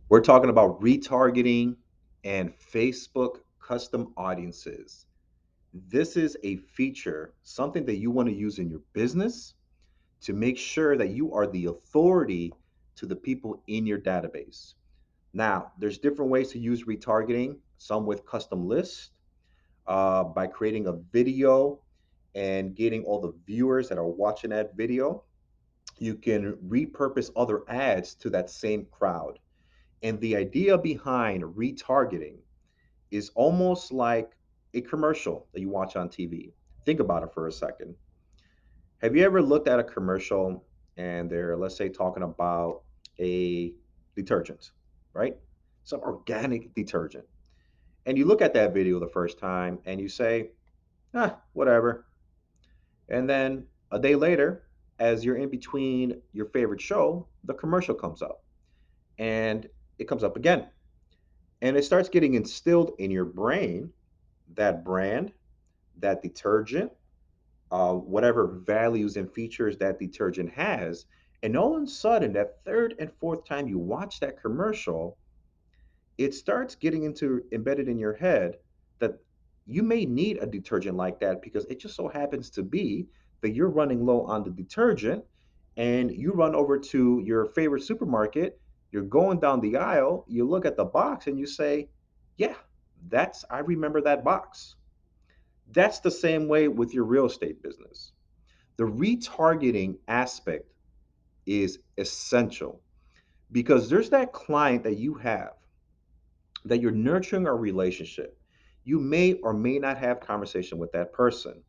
We're talking about retargeting and Facebook custom audiences. This is a feature, something that you want to use in your business to make sure that you are the authority to the people in your database. Now, there's different ways to use retargeting, some with custom lists, by creating a video and getting all the viewers that are watching that video. You can repurpose other ads to that same crowd. And the idea behind retargeting is almost like a commercial that you watch on TV. Think about it for a second. Have you ever looked at a commercial and they're, let's say, talking about a detergent, right? Some organic detergent. And you look at that video the first time and you say, whatever. And then a day later, as you're in between your favorite show, the commercial comes up and it comes up again. And it starts getting instilled in your brain that brand, that detergent, whatever values and features that detergent has. And all of a sudden, that third and fourth time you watch that commercial, it starts getting into embedded in your head that you may need a detergent like that because it just so happens to be that you're running low on the detergent and you run over to your favorite supermarket, you're going down the aisle, you look at the box and you say, yeah, that's I remember that box. That's the same way with your real estate business. The retargeting aspect is essential because there's that client that you have that you're nurturing a relationship. You may or may not have conversation with that person.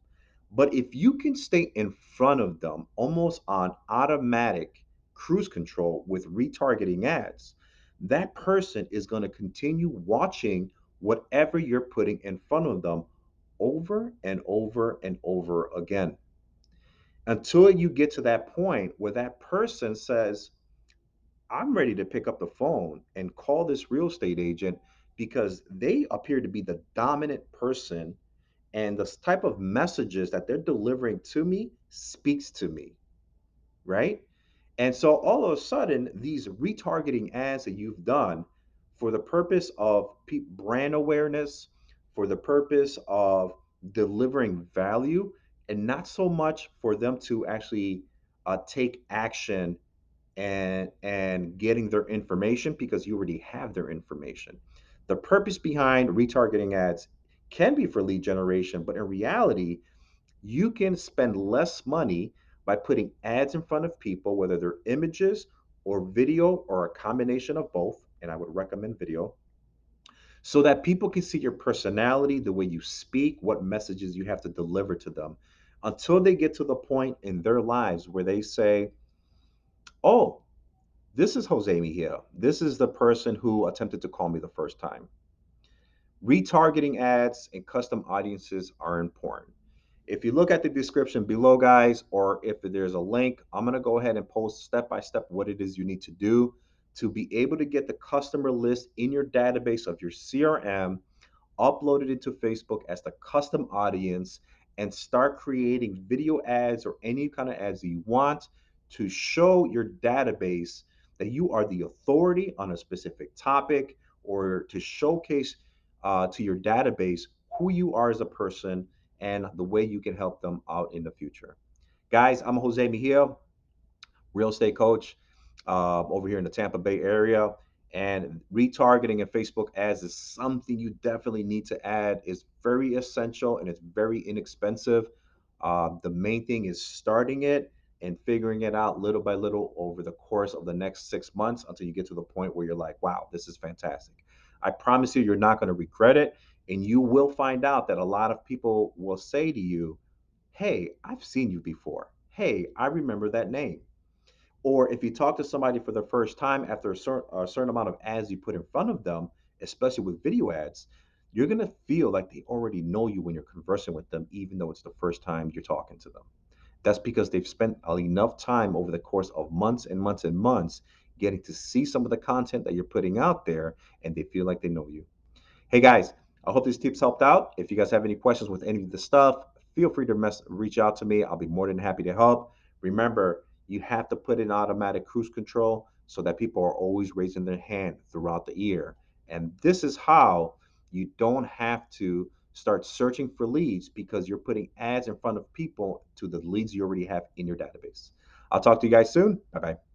But if you can stay in front of them almost on automatic cruise control with retargeting ads, that person is going to continue watching whatever you're putting in front of them over and over and over again until you get to that point where that person says, I'm ready to pick up the phone and call this real estate agent because they appear to be the dominant person and the type of messages that they're delivering to me speaks to me, right? And so all of a sudden, these retargeting ads that you've done for the purpose of brand awareness, for the purpose of delivering value, and not so much for them to actually take action and getting their information because you already have their information. The purpose behind retargeting ads can be for lead generation, but in reality, you can spend less money by putting ads in front of people, whether they're images or video or a combination of both. And I would recommend video so that people can see your personality, the way you speak, what messages you have to deliver to them until they get to the point in their lives where they say, oh, this is Jose Mejia. This is the person who attempted to call me the first time. Retargeting ads and custom audiences are important. If you look at the description below, guys, or if there's a link, I'm going to go ahead and post step by step what it is you need to do to be able to get the customer list in your database of your CRM, upload it into Facebook as the custom audience, and start creating video ads or any kind of ads you want to show your database that you are the authority on a specific topic or to showcase to your database who you are as a person and the way you can help them out in the future. Guys, I'm Jose Mejia, real estate coach over here in the Tampa Bay area. And retargeting and Facebook ads is something you definitely need to add. It's very essential and it's very inexpensive. The main thing is starting it and figuring it out little by little over the course of the next 6 months until you get to the point where you're like, wow, this is fantastic. I promise you, you're not going to regret it. And you will find out that a lot of people will say to you, hey, I've seen you before. Hey, I remember that name. Or if you talk to somebody for the first time after a certain amount of ads you put in front of them, especially with video ads, you're going to feel like they already know you when you're conversing with them, even though it's the first time you're talking to them. That's because they've spent enough time over the course of months and months and months getting to see some of the content that you're putting out there, and they feel like they know you. Hey guys, I hope these tips helped out. If you guys have any questions with any of the stuff, feel free to reach out to me. I'll be more than happy to help. Remember, you have to put in automatic cruise control so that people are always raising their hand throughout the year. And this is how you don't have to start searching for leads, because you're putting ads in front of people to the leads you already have in your database. I'll talk to you guys soon. Bye bye.